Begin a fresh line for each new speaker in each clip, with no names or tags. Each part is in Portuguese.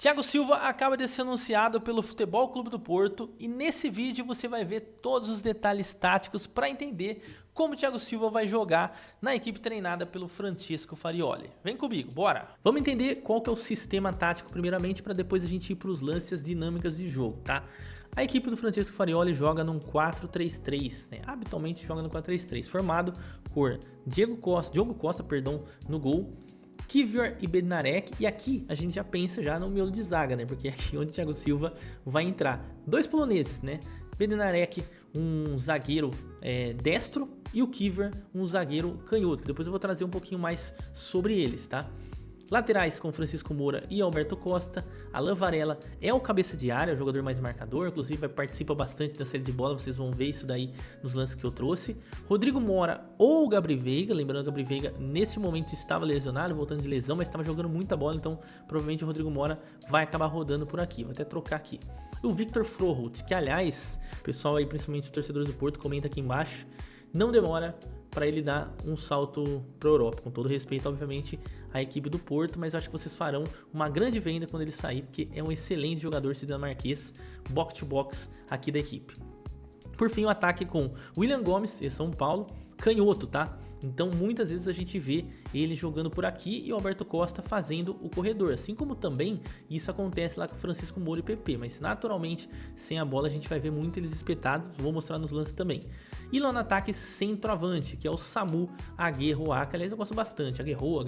Thiago Silva acaba de ser anunciado pelo Futebol Clube do Porto e nesse vídeo você vai ver todos os detalhes táticos para entender como o Thiago Silva vai jogar na equipe treinada pelo Francesco Farioli. Vem comigo, bora! Vamos entender qual que é o sistema tático primeiramente para depois a gente ir para os lances e as dinâmicas de jogo, tá? A equipe do Francesco Farioli joga num 4-3-3, né? Habitualmente joga no 4-3-3, formado por Diogo Costa, no gol, Kiwior e Bednarek, e aqui a gente já pensa no miolo de zaga, né? Porque é aqui onde o Thiago Silva vai entrar. Dois poloneses, né? Bednarek, um zagueiro destro, e o Kiwior, um zagueiro canhoto. Depois eu vou trazer um pouquinho mais sobre eles, tá? Laterais com Francisco Moura e Alberto Costa. Alan Varela é o cabeça de área, o jogador mais marcador, inclusive participa bastante da série de bola, vocês vão ver isso daí nos lances que eu trouxe. Rodrigo Mora ou Gabri Veiga, lembrando que o Gabri Veiga nesse momento estava lesionado, voltando de lesão, mas estava jogando muita bola, então provavelmente o Rodrigo Mora vai acabar rodando por aqui, vou até trocar aqui. E o Victor Froholt, que aliás, o pessoal aí, principalmente os torcedores do Porto, comenta aqui embaixo, não demora para ele dar um salto para a Europa, com todo respeito, obviamente, à equipe do Porto, mas eu acho que vocês farão uma grande venda quando ele sair, porque é um excelente jogador dinamarquês, box-to-box aqui da equipe. Por fim, o ataque com William Gomes, e São Paulo, canhoto, tá? Então, muitas vezes a gente vê ele jogando por aqui e o Alberto Costa fazendo o corredor. Assim como também isso acontece lá com o Francisco Moura e PP. Mas, naturalmente, sem a bola a gente vai ver muito eles espetados. Vou mostrar nos lances também. E lá no ataque centroavante, que é o Samu Aguerroa, que aliás eu gosto bastante. Aguerroa,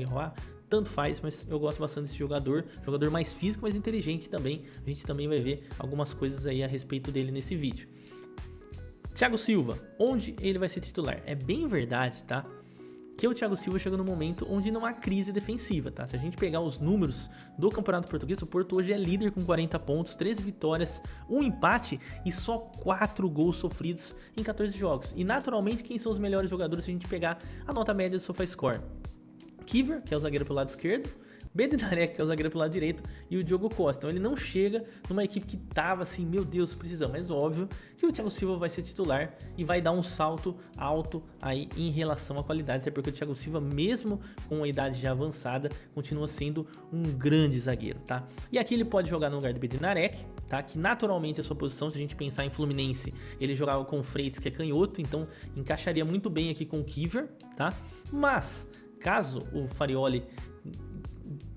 tanto faz, mas eu gosto bastante desse jogador. Jogador mais físico, mas inteligente também. A gente também vai ver algumas coisas aí a respeito dele nesse vídeo. Thiago Silva, onde ele vai ser titular? É bem verdade, tá? Que o Thiago Silva chega no momento onde não há crise defensiva, tá? Se a gente pegar os números do Campeonato Português, o Porto hoje é líder com 40 pontos, 13 vitórias, 1 empate e só 4 gols sofridos em 14 jogos. E naturalmente, quem são os melhores jogadores se a gente pegar a nota média do SofaScore? Kiwior, que é o zagueiro pelo lado esquerdo, Bednarek, que é o zagueiro pelo lado direito, e o Diogo Costa. Então ele não chega numa equipe que tava assim, meu Deus, precisamos. Mas óbvio que o Thiago Silva vai ser titular e vai dar um salto alto aí em relação à qualidade, até porque o Thiago Silva, mesmo com a idade já avançada, continua sendo um grande zagueiro, tá? E aqui ele pode jogar no lugar do Bednarek, tá? Que naturalmente é a sua posição, se a gente pensar em Fluminense, ele jogava com o Freitas, que é canhoto, então encaixaria muito bem aqui com o Kiwior, tá? Mas caso o Farioli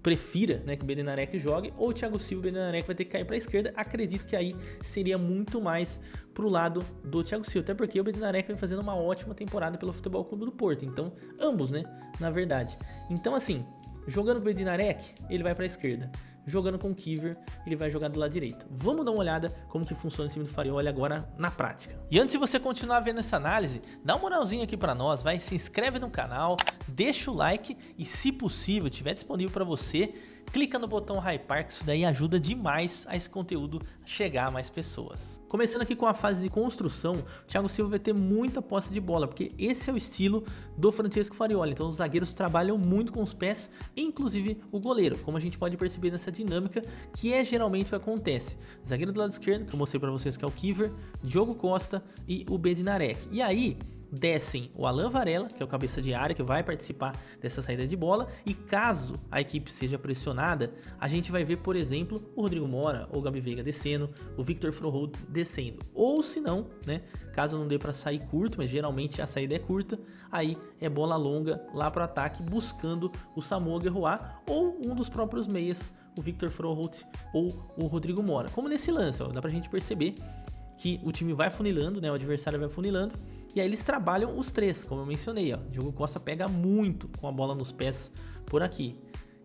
prefira, né, que o Bednarek jogue, ou o Thiago Silva e o Bednarek vai ter que cair para a esquerda, acredito que aí seria muito mais pro lado do Thiago Silva, até porque o Bednarek vem fazendo uma ótima temporada pelo Futebol Clube do Porto, então ambos, né, na verdade. Então assim, jogando com o Bednarek, ele vai para a esquerda. Jogando com o Kiwior, ele vai jogar do lado direito. Vamos dar uma olhada como que funciona o time do Farioli agora na prática. E antes de você continuar vendo essa análise, dá uma moralzinha aqui pra nós, vai, se inscreve no canal, deixa o like e, se possível, tiver disponível para você, clica no botão hypar, que isso daí ajuda demais a esse conteúdo chegar a mais pessoas. Começando aqui com a fase de construção, o Thiago Silva vai ter muita posse de bola, porque esse é o estilo do Francesco Farioli. Então os zagueiros trabalham muito com os pés, inclusive o goleiro, como a gente pode perceber nessa dinâmica, que é geralmente o que acontece. Zagueiro do lado esquerdo, que eu mostrei para vocês que é o Kiwior, Diogo Costa e o Bednarek. E aí descem o Alan Varela, que é o cabeça de área, que vai participar dessa saída de bola, e caso a equipe seja pressionada, a gente vai ver, por exemplo, o Rodrigo Mora ou o Gabri Veiga descendo, o Victor Froholt descendo, ou se não, né, caso não dê para sair curto, mas geralmente a saída é curta, aí é bola longa lá para o ataque, buscando o Samu Aguerroa ou um dos próprios meias, o Victor Froholt ou o Rodrigo Mora. Como nesse lance, ó, dá pra gente perceber que o time vai funilando, né, o adversário vai funilando, e aí eles trabalham os três, como eu mencionei, ó. O Diogo Costa pega muito com a bola nos pés por aqui.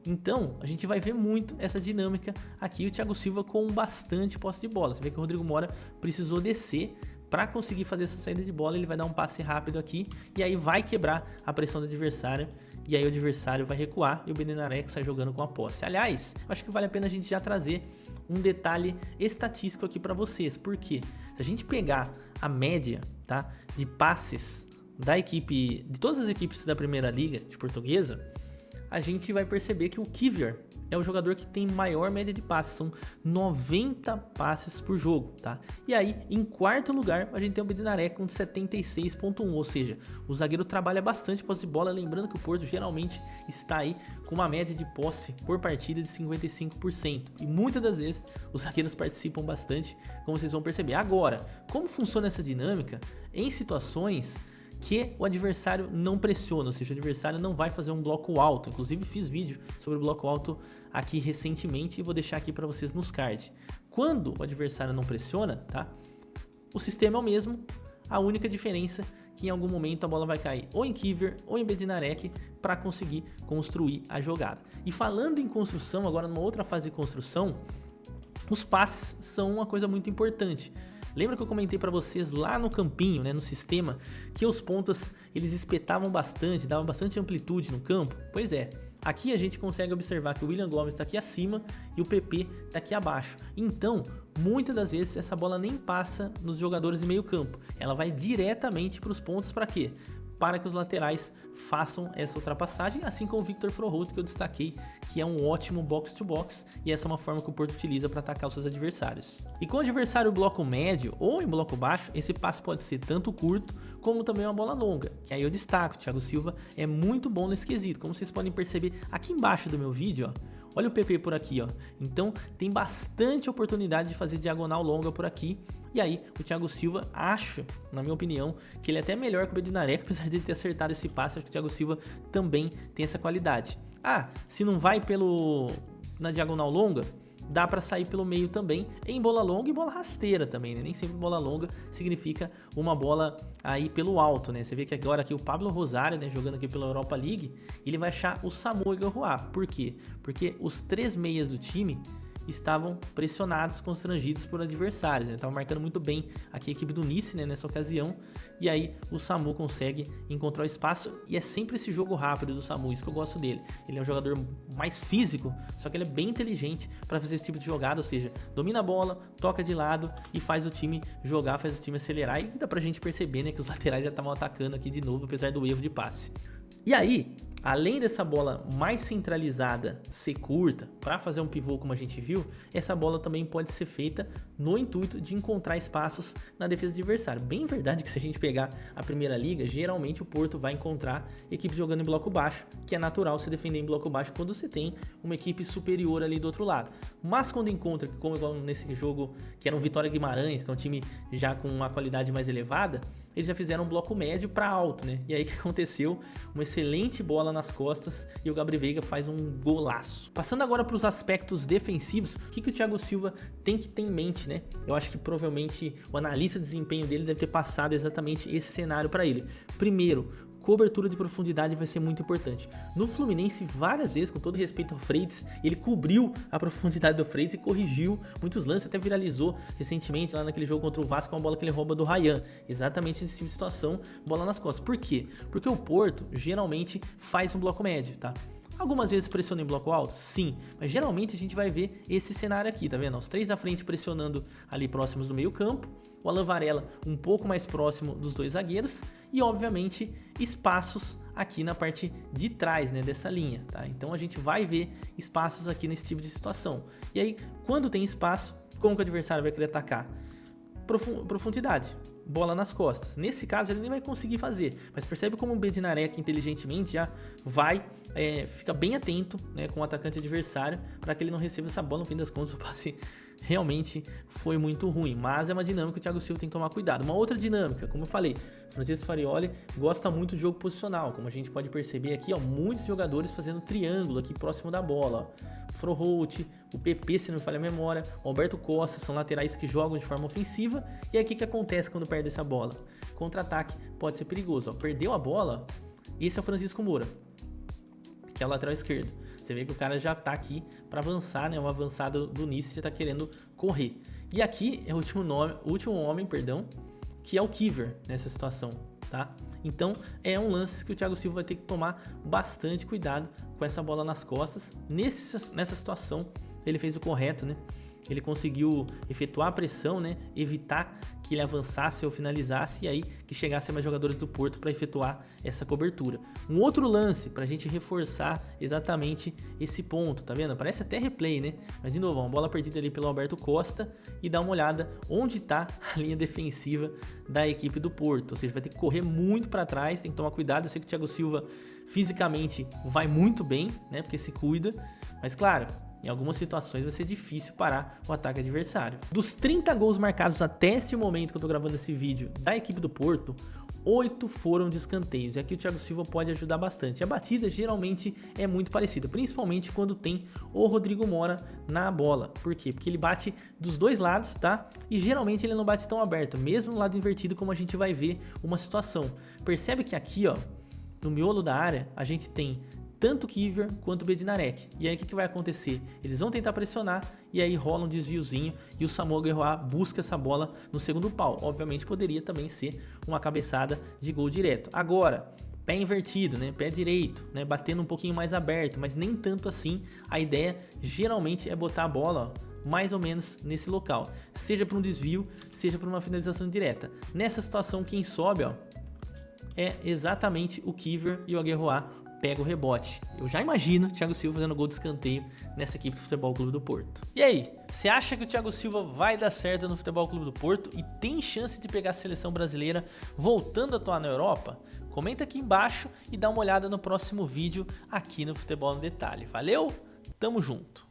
Então, a gente vai ver muito essa dinâmica aqui, o Thiago Silva com bastante posse de bola. Você vê que o Rodrigo Mora precisou descer para conseguir fazer essa saída de bola, ele vai dar um passe rápido aqui, e aí vai quebrar a pressão do adversário, e aí o adversário vai recuar, e o Bednarek sai jogando com a posse. Aliás, eu acho que vale a pena a gente já trazer um detalhe estatístico aqui para vocês, porque se a gente pegar a média, tá, de passes da equipe, de todas as equipes da Primeira Liga de Portuguesa, a gente vai perceber que o Kiwior é o jogador que tem maior média de passes, são 90 passes por jogo, tá? E aí, em quarto lugar, a gente tem o Bednarek com 76.1, ou seja, o zagueiro trabalha bastante posse de bola, lembrando que o Porto geralmente está aí com uma média de posse por partida de 55%, e muitas das vezes os zagueiros participam bastante, como vocês vão perceber. Agora, como funciona essa dinâmica em situações que o adversário não pressiona, ou seja, o adversário não vai fazer um bloco alto. Inclusive fiz vídeo sobre o bloco alto aqui recentemente e vou deixar aqui para vocês nos cards. Quando o adversário não pressiona, tá? O sistema é o mesmo, a única diferença é que em algum momento a bola vai cair ou em Kiwior ou em Bednarek para conseguir construir a jogada. E falando em construção, agora numa outra fase de construção, os passes são uma coisa muito importante. Lembra que eu comentei para vocês lá no campinho, né, no sistema, que os pontas eles espetavam bastante, davam bastante amplitude no campo? Pois é, aqui a gente consegue observar que o William Gomes está aqui acima e o PP está aqui abaixo. Então, muitas das vezes essa bola nem passa nos jogadores de meio campo, ela vai diretamente para os pontas. Para quê? Para que os laterais façam essa ultrapassagem, assim como o Victor Froholt, que eu destaquei, que é um ótimo box-to-box, e essa é uma forma que o Porto utiliza para atacar os seus adversários. E com o adversário bloco médio ou em bloco baixo, esse passe pode ser tanto curto, como também uma bola longa, que aí eu destaco, o Thiago Silva é muito bom nesse quesito, como vocês podem perceber aqui embaixo do meu vídeo, ó. Olha o PP por aqui, ó. Então tem bastante oportunidade de fazer diagonal longa por aqui. E aí o Thiago Silva, acho, na minha opinião, que ele é até melhor que o Bednarek, apesar de ele ter acertado esse passe. Acho que o Thiago Silva também tem essa qualidade. Ah, se não vai na diagonal longa, dá para sair pelo meio também, em bola longa e bola rasteira também, né? Nem sempre bola longa significa uma bola aí pelo alto, né? Você vê que agora aqui o Pablo Rosário, né, jogando aqui pela Europa League, ele vai achar o Samu Egaruá. Por quê? Porque os três meias do time estavam pressionados, constrangidos por adversários, né? Tava marcando muito bem aqui a equipe do Nice, né, nessa ocasião, e aí o Samu consegue encontrar o espaço, e é sempre esse jogo rápido do Samu, isso que eu gosto dele. Ele é um jogador mais físico, só que ele é bem inteligente para fazer esse tipo de jogada, ou seja, domina a bola, toca de lado e faz o time jogar, faz o time acelerar, e dá pra gente perceber, né, que os laterais já estavam atacando aqui de novo, apesar do erro de passe. E aí, além dessa bola mais centralizada ser curta, para fazer um pivô como a gente viu, essa bola também pode ser feita no intuito de encontrar espaços na defesa do adversário. Bem verdade que se a gente pegar a Primeira Liga, geralmente o Porto vai encontrar equipes jogando em bloco baixo, que é natural se defender em bloco baixo quando você tem uma equipe superior ali do outro lado. Mas quando encontra, como nesse jogo que era um Vitória Guimarães, que é um time já com uma qualidade mais elevada, eles já fizeram um bloco médio para alto, né? E aí o que aconteceu? Uma excelente bola nas costas e o Gabriel Veiga faz um golaço. Passando agora para os aspectos defensivos, o que o Thiago Silva tem que ter em mente, né? Eu acho que provavelmente o analista de desempenho dele deve ter passado exatamente esse cenário para ele. Primeiro, cobertura de profundidade vai ser muito importante. No Fluminense, várias vezes, com todo respeito ao Freitas, ele cobriu a profundidade do Freitas e corrigiu muitos lances, até viralizou recentemente lá naquele jogo contra o Vasco, uma bola que ele rouba do Ryan. Exatamente nesse tipo de situação, bola nas costas. Por quê? Porque o Porto geralmente faz um bloco médio, tá? Algumas vezes pressiona em bloco alto? Sim, mas geralmente a gente vai ver esse cenário aqui, tá vendo? Os três à frente pressionando ali próximos do meio campo, o Alan Varela um pouco mais próximo dos dois zagueiros e, obviamente, espaços aqui na parte de trás, né, dessa linha, tá? Então a gente vai ver espaços aqui nesse tipo de situação. E aí, quando tem espaço, como que o adversário vai querer atacar? Profundidade, bola nas costas. Nesse caso ele nem vai conseguir fazer, mas percebe como o Bednarek inteligentemente já vai, fica bem atento, né, com o atacante adversário para que ele não receba essa bola. No fim das contas o passe realmente foi muito ruim, mas é uma dinâmica que o Thiago Silva tem que tomar cuidado. Uma outra dinâmica, como eu falei, Francesco Farioli gosta muito do jogo posicional, como a gente pode perceber aqui, ó, muitos jogadores fazendo triângulo aqui próximo da bola, ó. Froholt, o PP, se não me falha a memória, o Alberto Costa, são laterais que jogam de forma ofensiva. E aí o que acontece quando perde essa bola? Contra-ataque pode ser perigoso, ó. Perdeu a bola, esse é o Francisco Moura, que é o lateral esquerdo. Você vê que o cara já tá aqui para avançar, né? Uma avançada do Nice, já tá querendo correr. E aqui é o último homem, que é o Kiwior nessa situação, tá? Então é um lance que o Thiago Silva vai ter que tomar bastante cuidado com essa bola nas costas. Nessa situação ele fez o correto, né? ele conseguiu efetuar a pressão, né? Evitar que ele avançasse ou finalizasse e aí que chegassem mais jogadores do Porto para efetuar essa cobertura. Um outro lance para a gente reforçar exatamente esse ponto, tá vendo? Parece até replay, né? Mas de novo, uma bola perdida ali pelo Alberto Costa e dá uma olhada onde está a linha defensiva da equipe do Porto. Ou seja, vai ter que correr muito para trás, tem que tomar cuidado. Eu sei que o Thiago Silva fisicamente vai muito bem, né? Porque se cuida, mas claro, em algumas situações vai ser difícil parar o ataque adversário. Dos 30 gols marcados até esse momento que eu tô gravando esse vídeo da equipe do Porto, 8 foram de escanteios, e aqui o Thiago Silva pode ajudar bastante. A batida geralmente é muito parecida, principalmente quando tem o Rodrigo Mora na bola. Por quê? Porque ele bate dos dois lados, tá? E geralmente ele não bate tão aberto, mesmo no lado invertido, como a gente vai ver uma situação. Percebe que aqui, ó, no miolo da área, a gente tem tanto o Kiwior quanto o Bednarek. E aí o que vai acontecer? Eles vão tentar pressionar e aí rola um desviozinho e o Samuel Guerroa busca essa bola no segundo pau. Obviamente poderia também ser uma cabeçada de gol direto. Agora, pé invertido, né? Pé direito, né? Batendo um pouquinho mais aberto, mas nem tanto assim. A ideia geralmente é botar a bola, ó, mais ou menos nesse local. Seja para um desvio, seja para uma finalização direta. Nessa situação, quem sobe, ó, é exatamente o Kiwior e o Aguerroa pega o rebote. Eu já imagino o Thiago Silva fazendo gol de escanteio nessa equipe do Futebol Clube do Porto. E aí, você acha que o Thiago Silva vai dar certo no Futebol Clube do Porto e tem chance de pegar a seleção brasileira voltando a atuar na Europa? Comenta aqui embaixo e dá uma olhada no próximo vídeo aqui no Futebol no Detalhe. Valeu? Tamo junto!